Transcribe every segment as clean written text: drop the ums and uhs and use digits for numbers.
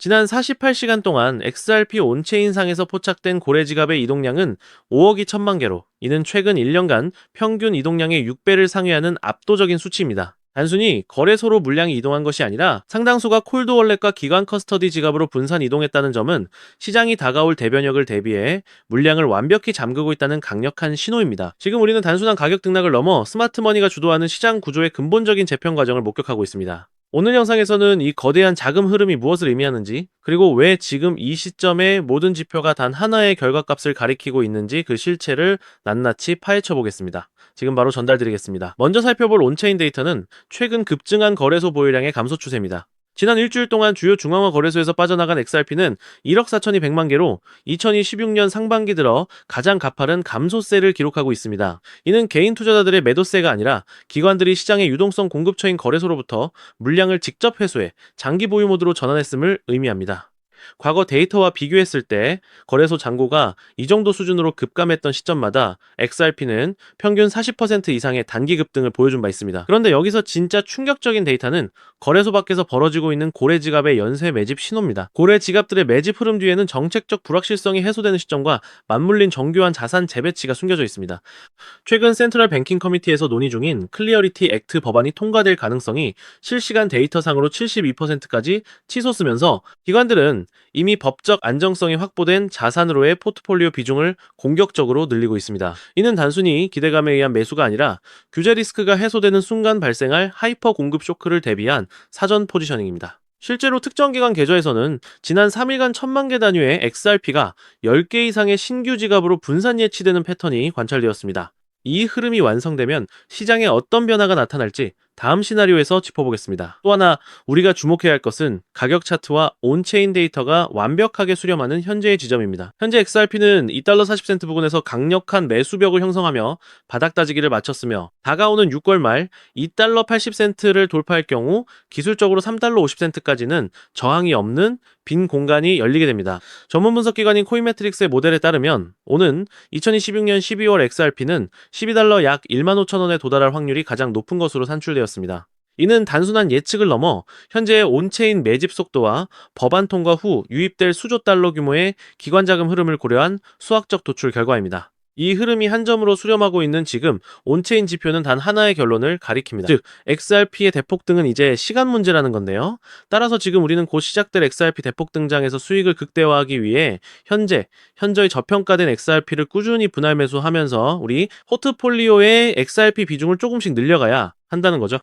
지난 48시간 동안 XRP 온체인상에서 포착된 고래 지갑의 이동량은 5억 2천만 개로, 이는 최근 1년간 평균 이동량의 6배를 상회하는 압도적인 수치입니다. 단순히 거래소로 물량이 이동한 것이 아니라 상당수가 콜드 월렛과 기관 커스터디 지갑으로 분산 이동했다는 점은 시장이 다가올 대변역을 대비해 물량을 완벽히 잠그고 있다는 강력한 신호입니다. 지금 우리는 단순한 가격 등락을 넘어 스마트머니가 주도하는 시장 구조의 근본적인 재편 과정을 목격하고 있습니다. 오늘 영상에서는 이 거대한 자금 흐름이 무엇을 의미하는지, 그리고 왜 지금 이 시점에 모든 지표가 단 하나의 결과값을 가리키고 있는지 그 실체를 낱낱이 파헤쳐 보겠습니다. 지금 바로 전달드리겠습니다. 먼저 살펴볼 온체인 데이터는 최근 급증한 거래소 보유량의 감소 추세입니다. 지난 일주일 동안 주요 중앙화 거래소에서 빠져나간 XRP는 1억 4,200만 개로 2026년 상반기 들어 가장 가파른 감소세를 기록하고 있습니다. 이는 개인 투자자들의 매도세가 아니라 기관들이 시장의 유동성 공급처인 거래소로부터 물량을 직접 회수해 장기 보유 모드로 전환했음을 의미합니다. 과거 데이터와 비교했을 때 거래소 잔고가 이 정도 수준으로 급감했던 시점마다 XRP는 평균 40% 이상의 단기 급등을 보여준 바 있습니다. 그런데 여기서 진짜 충격적인 데이터는 거래소 밖에서 벌어지고 있는 고래 지갑의 연쇄 매집 신호입니다. 고래 지갑들의 매집 흐름 뒤에는 정책적 불확실성이 해소되는 시점과 맞물린 정교한 자산 재배치가 숨겨져 있습니다. 최근 센트럴 뱅킹 커미티에서 논의 중인 클리어리티 액트 법안이 통과될 가능성이 실시간 데이터상으로 72%까지 치솟으면서 기관들은 이미 법적 안정성이 확보된 자산으로의 포트폴리오 비중을 공격적으로 늘리고 있습니다. 이는 단순히 기대감에 의한 매수가 아니라 규제 리스크가 해소되는 순간 발생할 하이퍼 공급 쇼크를 대비한 사전 포지셔닝입니다. 실제로 특정 기관 계좌에서는 지난 3일간 1,000만 개 단위의 XRP가 10개 이상의 신규 지갑으로 분산 예치되는 패턴이 관찰되었습니다. 이 흐름이 완성되면 시장에 어떤 변화가 나타날지 다음 시나리오에서 짚어보겠습니다. 또 하나 우리가 주목해야 할 것은 가격 차트와 온체인 데이터가 완벽하게 수렴하는 현재의 지점입니다. 현재 XRP는 2달러 40센트 부근에서 강력한 매수벽을 형성하며 바닥 다지기를 마쳤으며 다가오는 6월 말 2달러 80센트를 돌파할 경우 기술적으로 3달러 50센트까지는 저항이 없는 빈 공간이 열리게 됩니다. 전문 분석기관인 코인매트릭스의 모델에 따르면 오는 2026년 12월 XRP는 12달러 약 15,000원에 도달할 확률이 가장 높은 것으로 산출되었습니다. 이는 단순한 예측을 넘어 현재의 온체인 매집 속도와 법안 통과 후 유입될 수조 달러 규모의 기관 자금 흐름을 고려한 수학적 도출 결과입니다. 이 흐름이 한 점으로 수렴하고 있는 지금 온체인 지표는 단 하나의 결론을 가리킵니다. 즉, XRP의 대폭등은 이제 시간 문제라는 건데요. 따라서 지금 우리는 곧 시작될 XRP 대폭 등장에서 수익을 극대화하기 위해 현저히 저평가된 XRP를 꾸준히 분할 매수하면서 우리 포트폴리오의 XRP 비중을 조금씩 늘려가야 한다는 거죠.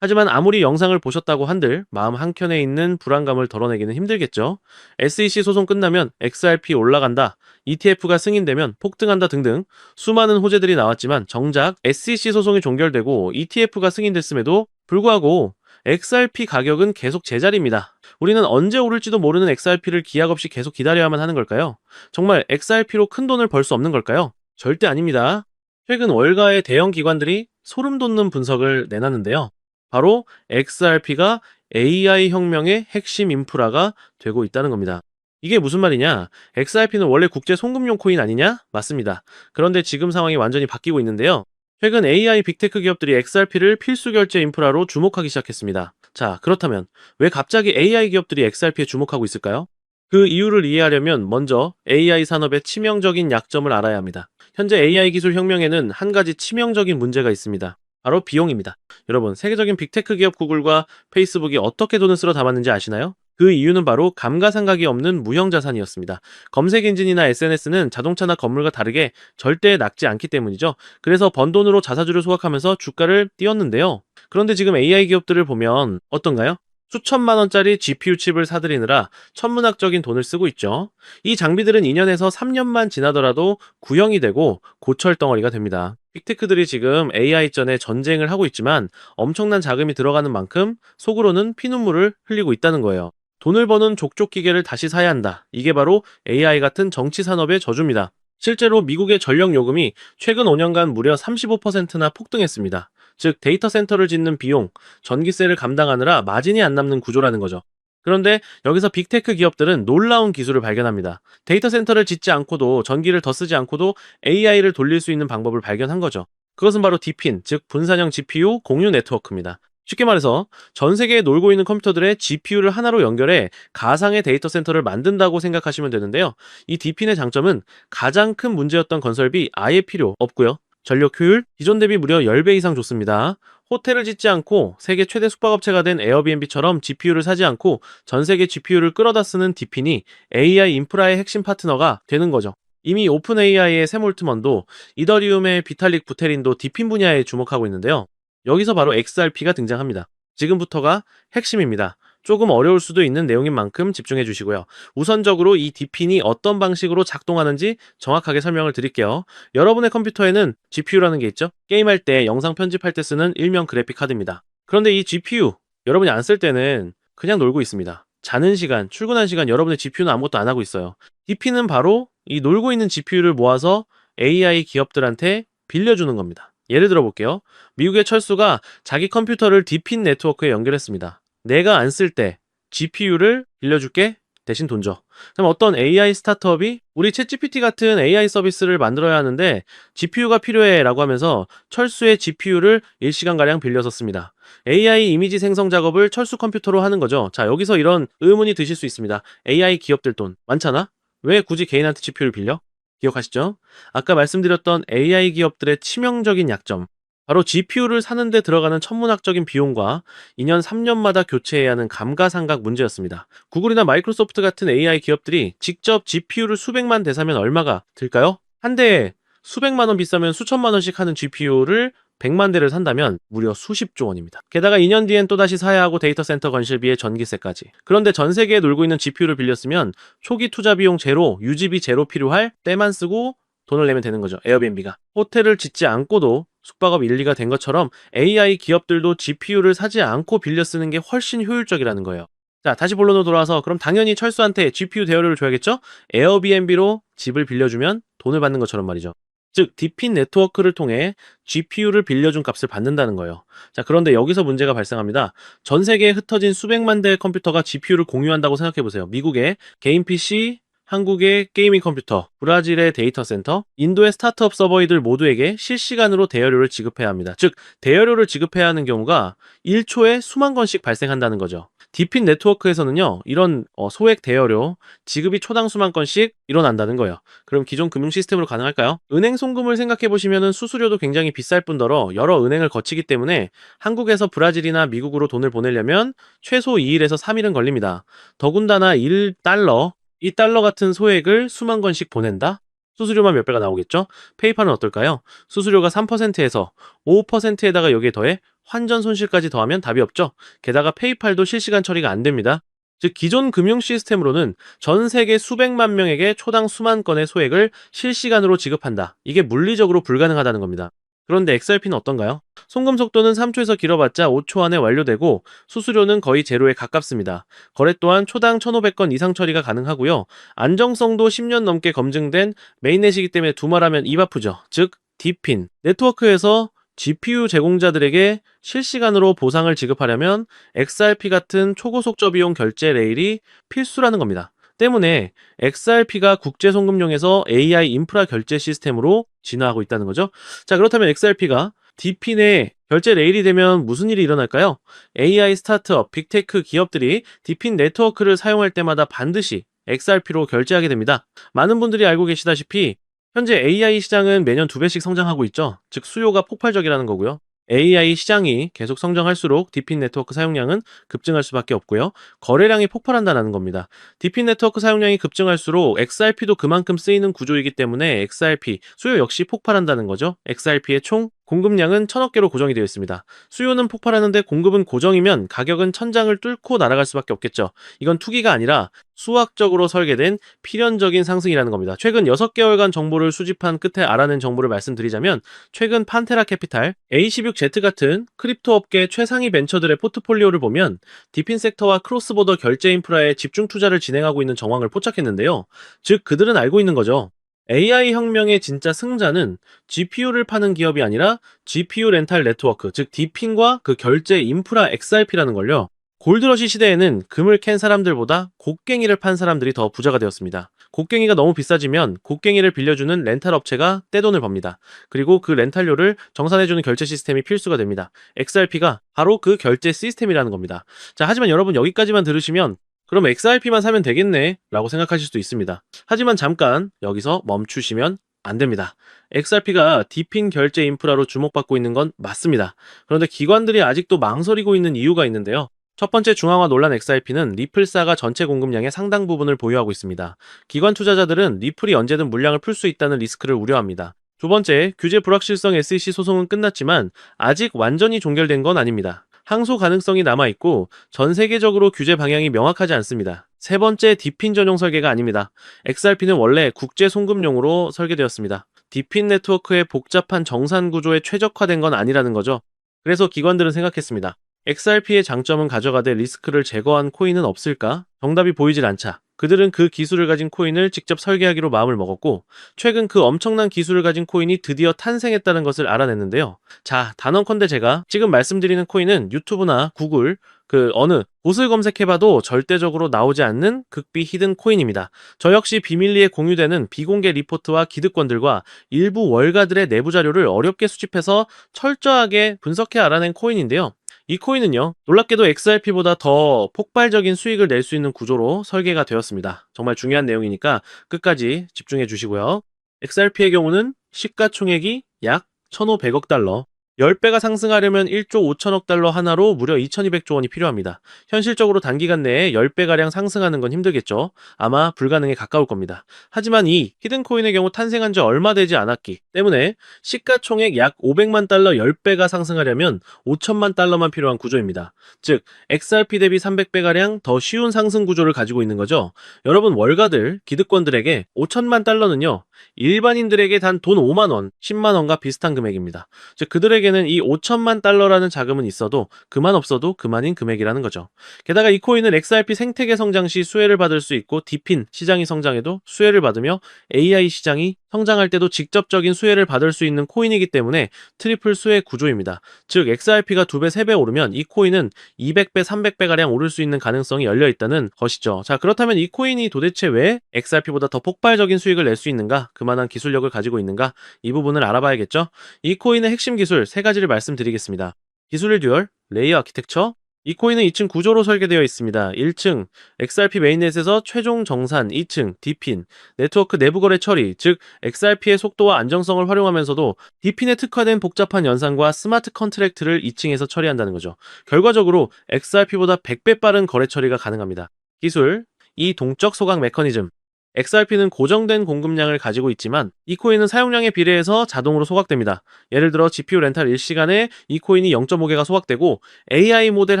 하지만 아무리 영상을 보셨다고 한들 마음 한켠에 있는 불안감을 덜어내기는 힘들겠죠. SEC 소송 끝나면 XRP 올라간다, ETF가 승인되면 폭등한다 등등 수많은 호재들이 나왔지만 정작 SEC 소송이 종결되고 ETF가 승인됐음에도 불구하고 XRP 가격은 계속 제자리입니다. 우리는 언제 오를지도 모르는 XRP를 기약 없이 계속 기다려야만 하는 걸까요? 정말 XRP로 큰 돈을 벌 수 없는 걸까요? 절대 아닙니다. 최근 월가의 대형 기관들이 소름 돋는 분석을 내놨는데요. 바로 XRP가 AI 혁명의 핵심 인프라가 되고 있다는 겁니다. 이게 무슨 말이냐? XRP는 원래 국제 송금용 코인 아니냐? 맞습니다. 그런데 지금 상황이 완전히 바뀌고 있는데요. 최근 AI 빅테크 기업들이 XRP를 필수 결제 인프라로 주목하기 시작했습니다. 자, 그렇다면 왜 갑자기 AI 기업들이 XRP에 주목하고 있을까요? 그 이유를 이해하려면 먼저 AI 산업의 치명적인 약점을 알아야 합니다. 현재 AI 기술 혁명에는 한 가지 치명적인 문제가 있습니다. 바로 비용입니다. 여러분, 세계적인 빅테크 기업 구글과 페이스북이 어떻게 돈을 쓸어 담았는지 아시나요? 그 이유는 바로 감가상각이 없는 무형자산이었습니다. 검색 엔진이나 SNS는 자동차나 건물과 다르게 절대 낙지 않기 때문이죠. 그래서 번 돈으로 자사주를 소각하면서 주가를 띄웠는데요. 그런데 지금 AI 기업들을 보면 어떤가요? 수천만 원짜리 GPU 칩을 사들이느라 천문학적인 돈을 쓰고 있죠. 이 장비들은 2년에서 3년만 지나더라도 구형이 되고 고철 덩어리가 됩니다. 빅테크들이 지금 AI전에 전쟁을 하고 있지만 엄청난 자금이 들어가는 만큼 속으로는 피눈물을 흘리고 있다는 거예요. 돈을 버는 족족 기계를 다시 사야 한다. 이게 바로 AI 같은 정치 산업의 저주입니다. 실제로 미국의 전력 요금이 최근 5년간 무려 35%나 폭등했습니다. 즉 데이터 센터를 짓는 비용, 전기세를 감당하느라 마진이 안 남는 구조라는 거죠. 그런데 여기서 빅테크 기업들은 놀라운 기술을 발견합니다. 데이터 센터를 짓지 않고도 전기를 더 쓰지 않고도 AI를 돌릴 수 있는 방법을 발견한 거죠. 그것은 바로 DPIN, 즉 분산형 GPU 공유 네트워크입니다. 쉽게 말해서 전 세계에 놀고 있는 컴퓨터들의 GPU를 하나로 연결해 가상의 데이터 센터를 만든다고 생각하시면 되는데요. 이 DPN의 장점은 가장 큰 문제였던 건설비 아예 필요 없고요. 전력 효율 기존 대비 무려 10배 이상 좋습니다. 호텔을 짓지 않고 세계 최대 숙박업체가 된 에어비앤비처럼 GPU를 사지 않고 전 세계 GPU를 끌어다 쓰는 DPN이 AI 인프라의 핵심 파트너가 되는 거죠. 이미 오픈 AI의 샘 올트먼도 이더리움의 비탈릭 부테린도 DPN 분야에 주목하고 있는데요. 여기서 바로 XRP가 등장합니다. 지금부터가 핵심입니다. 조금 어려울 수도 있는 내용인 만큼 집중해 주시고요. 우선적으로 이 DPN이 어떤 방식으로 작동하는지 정확하게 설명을 드릴게요. 여러분의 컴퓨터에는 GPU라는 게 있죠? 게임할 때, 영상 편집할 때 쓰는 일명 그래픽 카드입니다. 그런데 이 GPU, 여러분이 안 쓸 때는 그냥 놀고 있습니다. 자는 시간, 출근한 시간 여러분의 GPU는 아무것도 안 하고 있어요. DP는 바로 이 놀고 있는 GPU를 모아서 AI 기업들한테 빌려주는 겁니다. 예를 들어 볼게요. 미국의 철수가 자기 컴퓨터를 DPN 네트워크에 연결했습니다. 내가 안 쓸 때 GPU를 빌려줄게 대신 돈 줘. 그럼 어떤 AI 스타트업이 우리 챗GPT 같은 AI 서비스를 만들어야 하는데 GPU가 필요해 라고 하면서 철수의 GPU를 일시간가량 빌려서 씁니다. AI 이미지 생성 작업을 철수 컴퓨터로 하는 거죠. 자, 여기서 이런 의문이 드실 수 있습니다. AI 기업들 돈 많잖아? 왜 굳이 개인한테 GPU를 빌려? 기억하시죠? 아까 말씀드렸던 AI 기업들의 치명적인 약점. 바로 GPU를 사는데 들어가는 천문학적인 비용과 2년, 3년마다 교체해야 하는 감가상각 문제였습니다. 구글이나 마이크로소프트 같은 AI 기업들이 직접 GPU를 수백만 대 사면 얼마가 들까요? 한 대에 수백만 원 비싸면 수천만 원씩 하는 GPU를 100만 대를 산다면 무려 수십조 원입니다. 게다가 2년 뒤엔 또다시 사야 하고 데이터 센터 건설비에 전기세까지. 그런데 전 세계에 놀고 있는 GPU를 빌렸으면 초기 투자 비용 제로, 유지비 제로 필요할 때만 쓰고 돈을 내면 되는 거죠. 에어비앤비가. 호텔을 짓지 않고도 숙박업 1, 2가 된 것처럼 AI 기업들도 GPU를 사지 않고 빌려 쓰는 게 훨씬 효율적이라는 거예요. 자, 다시 본론으로 돌아와서 그럼 당연히 철수한테 GPU 대여료를 줘야겠죠? 에어비앤비로 집을 빌려주면 돈을 받는 것처럼 말이죠. 즉, DPN 네트워크를 통해 GPU를 빌려준 값을 받는다는 거예요. 자, 그런데 여기서 문제가 발생합니다. 전 세계에 흩어진 수백만 대의 컴퓨터가 GPU를 공유한다고 생각해보세요. 미국의 개인 PC, 한국의 게이밍 컴퓨터, 브라질의 데이터 센터, 인도의 스타트업 서버이들 모두에게 실시간으로 대여료를 지급해야 합니다. 즉, 대여료를 지급해야 하는 경우가 1초에 수만 건씩 발생한다는 거죠. DPN 네트워크에서는요, 이런 소액 대여료, 지급이 초당 수만 건씩 일어난다는 거예요. 그럼 기존 금융 시스템으로 가능할까요? 은행 송금을 생각해 보시면 수수료도 굉장히 비쌀 뿐더러 여러 은행을 거치기 때문에 한국에서 브라질이나 미국으로 돈을 보내려면 최소 2일에서 3일은 걸립니다. 더군다나 1달러, 이 달러 같은 소액을 수만 건씩 보낸다? 수수료만 몇 배가 나오겠죠? 페이팔은 어떨까요? 수수료가 3%에서 5%에다가 여기에 더해 환전 손실까지 더하면 답이 없죠? 게다가 페이팔도 실시간 처리가 안 됩니다. 즉, 기존 금융 시스템으로는 전 세계 수백만 명에게 초당 수만 건의 소액을 실시간으로 지급한다. 이게 물리적으로 불가능하다는 겁니다. 그런데 XRP는 어떤가요? 송금 속도는 3초에서 길어봤자 5초 안에 완료되고 수수료는 거의 제로에 가깝습니다. 거래 또한 초당 1,500건 이상 처리가 가능하고요. 안정성도 10년 넘게 검증된 메인넷이기 때문에 두말하면 입 아프죠. 즉, DPN. 네트워크에서 GPU 제공자들에게 실시간으로 보상을 지급하려면 XRP 같은 초고속저 비용 결제 레일이 필수라는 겁니다. 때문에 XRP가 국제 송금용에서 AI 인프라 결제 시스템으로 진화하고 있다는 거죠. 자, 그렇다면 XRP가 DPN의 결제 레일이 되면 무슨 일이 일어날까요? AI 스타트업, 빅테크 기업들이 DPN 네트워크를 사용할 때마다 반드시 XRP로 결제하게 됩니다. 많은 분들이 알고 계시다시피 현재 AI 시장은 매년 2배씩 성장하고 있죠. 즉, 수요가 폭발적이라는 거고요. AI 시장이 계속 성장할수록 DPN 네트워크 사용량은 급증할 수밖에 없고요. 거래량이 폭발한다는 겁니다. DPN 네트워크 사용량이 급증할수록 XRP도 그만큼 쓰이는 구조이기 때문에 XRP 수요 역시 폭발한다는 거죠. XRP의 총 공급량은 1,000억 개로 고정이 되어 있습니다. 수요는 폭발하는데 공급은 고정이면 가격은 천장을 뚫고 날아갈 수밖에 없겠죠. 이건 투기가 아니라 수학적으로 설계된 필연적인 상승이라는 겁니다. 최근 6개월간 정보를 수집한 끝에 알아낸 정보를 말씀드리자면 최근 판테라 캐피탈, A16Z 같은 크립토 업계 최상위 벤처들의 포트폴리오를 보면 디핀 섹터와 크로스보더 결제 인프라에 집중 투자를 진행하고 있는 정황을 포착했는데요. 즉, 그들은 알고 있는 거죠. AI 혁명의 진짜 승자는 GPU를 파는 기업이 아니라 GPU 렌탈 네트워크, 즉 DPN과 그 결제 인프라 XRP라는 걸요. 골드러시 시대에는 금을 캔 사람들보다 곡괭이를 판 사람들이 더 부자가 되었습니다. 곡괭이가 너무 비싸지면 곡괭이를 빌려주는 렌탈 업체가 떼돈을 법니다. 그리고 그 렌탈료를 정산해주는 결제 시스템이 필수가 됩니다. XRP가 바로 그 결제 시스템이라는 겁니다. 자, 하지만 여러분 여기까지만 들으시면 그럼 XRP만 사면 되겠네 라고 생각하실 수도 있습니다. 하지만 잠깐 여기서 멈추시면 안 됩니다. XRP가 디핀 결제 인프라로 주목받고 있는 건 맞습니다. 그런데 기관들이 아직도 망설이고 있는 이유가 있는데요. 첫 번째 중앙화 논란 XRP는 리플사가 전체 공급량의 상당 부분을 보유하고 있습니다. 기관 투자자들은 리플이 언제든 물량을 풀 수 있다는 리스크를 우려합니다. 두 번째, 규제 불확실성 SEC 소송은 끝났지만 아직 완전히 종결된 건 아닙니다. 항소 가능성이 남아있고 전 세계적으로 규제 방향이 명확하지 않습니다. 세 번째, 디핀 전용 설계가 아닙니다. XRP는 원래 국제 송금용으로 설계되었습니다. 디핀 네트워크의 복잡한 정산 구조에 최적화된 건 아니라는 거죠. 그래서 기관들은 생각했습니다. XRP의 장점은 가져가되 리스크를 제거한 코인은 없을까? 정답이 보이질 않자 그들은 그 기술을 가진 코인을 직접 설계하기로 마음을 먹었고 최근 그 엄청난 기술을 가진 코인이 드디어 탄생했다는 것을 알아냈는데요. 자, 단언컨대 제가 지금 말씀드리는 코인은 유튜브나 구글 그 어느 곳을 검색해봐도 절대적으로 나오지 않는 극비 히든 코인입니다. 저 역시 비밀리에 공유되는 비공개 리포트와 기득권들과 일부 월가들의 내부 자료를 어렵게 수집해서 철저하게 분석해 알아낸 코인인데요. 이 코인은요, 놀랍게도 XRP보다 더 폭발적인 수익을 낼 수 있는 구조로 설계가 되었습니다. 정말 중요한 내용이니까 끝까지 집중해 주시고요. XRP의 경우는 시가총액이 약 1,500억 달러, 10배가 상승하려면 1조 5천억 달러 하나로 무려 2,200조 원이 필요합니다. 현실적으로 단기간 내에 10배가량 상승하는 건 힘들겠죠. 아마 불가능에 가까울 겁니다. 하지만 이 히든코인의 경우 탄생한 지 얼마 되지 않았기 때문에 시가총액 약 500만 달러 10배가 상승하려면 5천만 달러만 필요한 구조입니다. 즉 XRP 대비 300배가량 더 쉬운 상승 구조를 가지고 있는 거죠. 여러분 월가들, 기득권들에게 5천만 달러는요. 일반인들에게 단 돈 5만 원, 10만 원과 비슷한 금액입니다. 즉 그들에게는 이 5천만 달러라는 자금은 있어도 그만 없어도 그만인 금액이라는 거죠. 게다가 이 코인은 XRP 생태계 성장 시 수혜를 받을 수 있고 디핀 시장이 성장해도 수혜를 받으며 AI 시장이 성장할 때도 직접적인 수혜를 받을 수 있는 코인이기 때문에 트리플 수혜 구조입니다. 즉 XRP가 2배, 3배 오르면 이 코인은 200배, 300배가량 오를 수 있는 가능성이 열려 있다는 것이죠. 자, 그렇다면 이 코인이 도대체 왜 XRP보다 더 폭발적인 수익을 낼 수 있는가? 그만한 기술력을 가지고 있는가? 이 부분을 알아봐야겠죠? 이 코인의 핵심 기술 3가지를 말씀드리겠습니다. 기술 듀얼, 레이어 아키텍처. 이 코인은 2층 구조로 설계되어 있습니다. 1층 XRP 메인넷에서 최종 정산, 2층 디핀, 네트워크 내부 거래 처리, 즉 XRP의 속도와 안정성을 활용하면서도 디핀에 특화된 복잡한 연산과 스마트 컨트랙트를 2층에서 처리한다는 거죠. 결과적으로 XRP보다 100배 빠른 거래 처리가 가능합니다. 기술, 이 동적 소각 메커니즘. XRP는 고정된 공급량을 가지고 있지만 이 코인은 사용량에 비례해서 자동으로 소각됩니다. 예를 들어 GPU 렌탈 1시간에 이 코인이 0.5개가 소각되고 AI 모델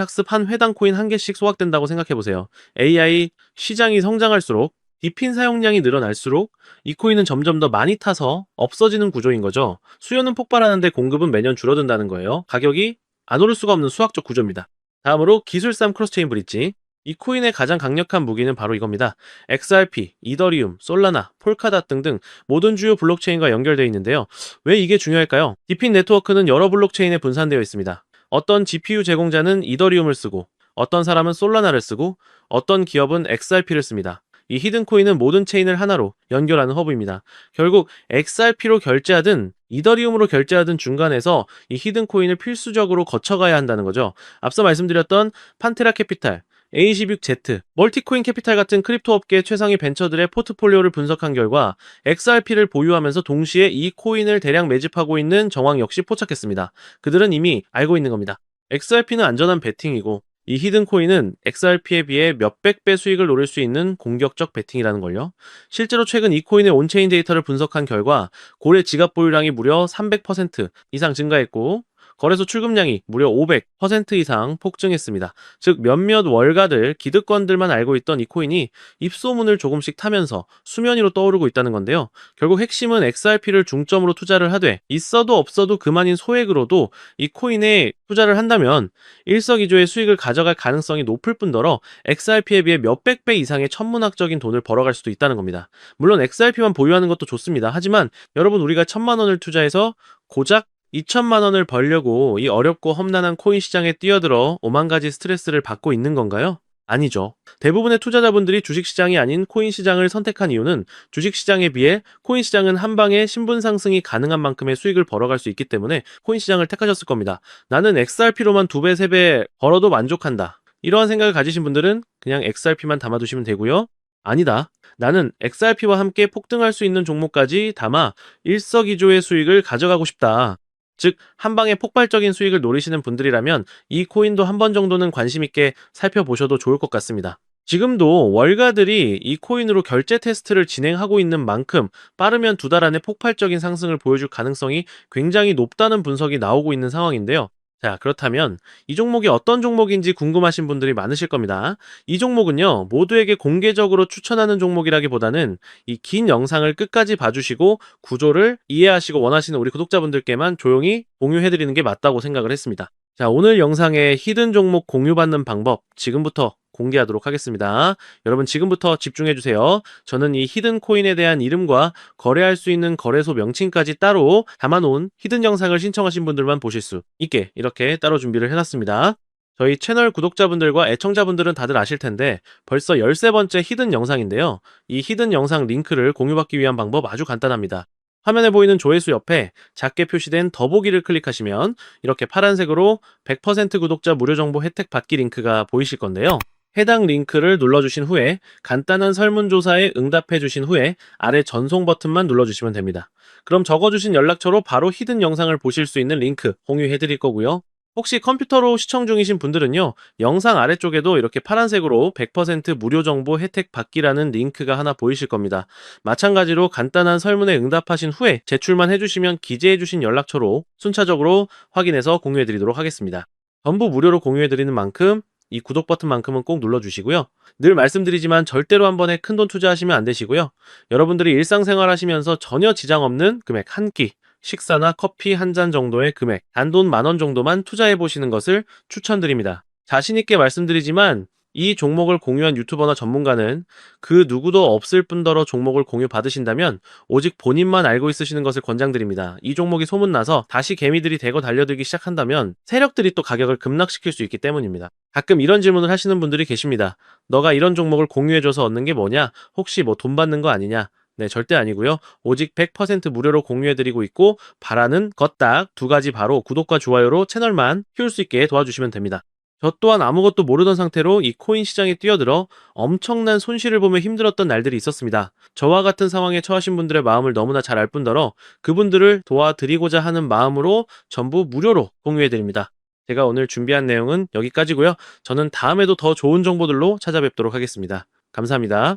학습 한 회당 코인 1개씩 소각된다고 생각해보세요. AI 시장이 성장할수록 디핀 사용량이 늘어날수록 이 코인은 점점 더 많이 타서 없어지는 구조인 거죠. 수요는 폭발하는데 공급은 매년 줄어든다는 거예요. 가격이 안 오를 수가 없는 수학적 구조입니다. 다음으로 기술싸움 크로스체인 브릿지. 이 코인의 가장 강력한 무기는 바로 이겁니다. XRP, 이더리움, 솔라나, 폴카닷 등등 모든 주요 블록체인과 연결되어 있는데요. 왜 이게 중요할까요? 디핀 네트워크는 여러 블록체인에 분산되어 있습니다. 어떤 GPU 제공자는 이더리움을 쓰고 어떤 사람은 솔라나를 쓰고 어떤 기업은 XRP를 씁니다. 이 히든코인은 모든 체인을 하나로 연결하는 허브입니다. 결국 XRP로 결제하든 이더리움으로 결제하든 중간에서 이 히든코인을 필수적으로 거쳐가야 한다는 거죠. 앞서 말씀드렸던 판테라 캐피탈, A26Z, 멀티코인 캐피탈 같은 크립토 업계 최상위 벤처들의 포트폴리오를 분석한 결과 XRP를 보유하면서 동시에 이 코인을 대량 매집하고 있는 정황 역시 포착했습니다. 그들은 이미 알고 있는 겁니다. XRP는 안전한 베팅이고 이 히든 코인은 XRP에 비해 몇백 배 수익을 노릴 수 있는 공격적 베팅이라는 걸요. 실제로 최근 이 코인의 온체인 데이터를 분석한 결과 고래 지갑 보유량이 무려 300% 이상 증가했고 거래소 출금량이 무려 500% 이상 폭증했습니다. 즉 몇몇 월가들, 기득권들만 알고 있던 이 코인이 입소문을 조금씩 타면서 수면 위로 떠오르고 있다는 건데요. 결국 핵심은 XRP를 중점으로 투자를 하되 있어도 없어도 그만인 소액으로도 이 코인에 투자를 한다면 일석이조의 수익을 가져갈 가능성이 높을 뿐더러 XRP에 비해 몇백 배 이상의 천문학적인 돈을 벌어갈 수도 있다는 겁니다. 물론 XRP만 보유하는 것도 좋습니다. 하지만 여러분 우리가 1,000만 원을 투자해서 고작 2천만 원을 벌려고 이 어렵고 험난한 코인 시장에 뛰어들어 오만 가지 스트레스를 받고 있는 건가요? 아니죠. 대부분의 투자자분들이 주식시장이 아닌 코인 시장을 선택한 이유는 주식시장에 비해 코인 시장은 한 방에 신분 상승이 가능한 만큼의 수익을 벌어갈 수 있기 때문에 코인 시장을 택하셨을 겁니다. 나는 XRP로만 2배, 3배 벌어도 만족한다. 이러한 생각을 가지신 분들은 그냥 XRP만 담아두시면 되고요. 아니다. 나는 XRP와 함께 폭등할 수 있는 종목까지 담아 일석이조의 수익을 가져가고 싶다. 즉, 한 방에 폭발적인 수익을 노리시는 분들이라면 이 코인도 한 번 정도는 관심 있게 살펴보셔도 좋을 것 같습니다. 지금도 월가들이 이 코인으로 결제 테스트를 진행하고 있는 만큼 빠르면 2달 안에 폭발적인 상승을 보여줄 가능성이 굉장히 높다는 분석이 나오고 있는 상황인데요. 자, 그렇다면 이 종목이 어떤 종목인지 궁금하신 분들이 많으실 겁니다. 이 종목은요, 모두에게 공개적으로 추천하는 종목이라기보다는 이 긴 영상을 끝까지 봐주시고 구조를 이해하시고 원하시는 우리 구독자분들께만 조용히 공유해드리는 게 맞다고 생각을 했습니다. 자, 오늘 영상의 히든 종목 공유받는 방법 지금부터 공개하도록 하겠습니다. 여러분 지금부터 집중해주세요. 저는 이 히든 코인에 대한 이름과 거래할 수 있는 거래소 명칭까지 따로 담아놓은 히든 영상을 신청하신 분들만 보실 수 있게 이렇게 따로 준비를 해놨습니다. 저희 채널 구독자분들과 애청자분들은 다들 아실 텐데 벌써 13번째 히든 영상인데요. 이 히든 영상 링크를 공유받기 위한 방법 아주 간단합니다. 화면에 보이는 조회수 옆에 작게 표시된 더보기를 클릭하시면 이렇게 파란색으로 100% 구독자 무료 정보 혜택 받기 링크가 보이실 건데요. 해당 링크를 눌러주신 후에 간단한 설문조사에 응답해주신 후에 아래 전송 버튼만 눌러주시면 됩니다. 그럼 적어주신 연락처로 바로 히든 영상을 보실 수 있는 링크 공유해드릴 거고요. 혹시 컴퓨터로 시청 중이신 분들은요, 영상 아래쪽에도 이렇게 파란색으로 100% 무료 정보 혜택 받기라는 링크가 하나 보이실 겁니다. 마찬가지로 간단한 설문에 응답하신 후에 제출만 해주시면 기재해주신 연락처로 순차적으로 확인해서 공유해드리도록 하겠습니다. 전부 무료로 공유해드리는 만큼 이 구독 버튼만큼은 꼭 눌러주시고요. 늘 말씀드리지만 절대로 한 번에 큰돈 투자하시면 안 되시고요. 여러분들이 일상생활 하시면서 전혀 지장 없는 금액 한 끼, 식사나 커피 한 잔 정도의 금액, 단돈 10,000원 정도만 투자해 보시는 것을 추천드립니다. 자신 있게 말씀드리지만 이 종목을 공유한 유튜버나 전문가는 그 누구도 없을 뿐더러 종목을 공유 받으신다면 오직 본인만 알고 있으시는 것을 권장드립니다. 이 종목이 소문나서 다시 개미들이 대거 달려들기 시작한다면 세력들이 또 가격을 급락시킬 수 있기 때문입니다. 가끔 이런 질문을 하시는 분들이 계십니다. 너가 이런 종목을 공유해줘서 얻는 게 뭐냐? 혹시 뭐 돈 받는 거 아니냐? 네, 절대 아니고요. 오직 100% 무료로 공유해드리고 있고 바라는 것 딱 2가지 바로 구독과 좋아요로 채널만 키울 수 있게 도와주시면 됩니다. 저 또한 아무것도 모르던 상태로 이 코인 시장에 뛰어들어 엄청난 손실을 보며 힘들었던 날들이 있었습니다. 저와 같은 상황에 처하신 분들의 마음을 너무나 잘 알 뿐더러 그분들을 도와드리고자 하는 마음으로 전부 무료로 공유해드립니다. 제가 오늘 준비한 내용은 여기까지고요. 저는 다음에도 더 좋은 정보들로 찾아뵙도록 하겠습니다. 감사합니다.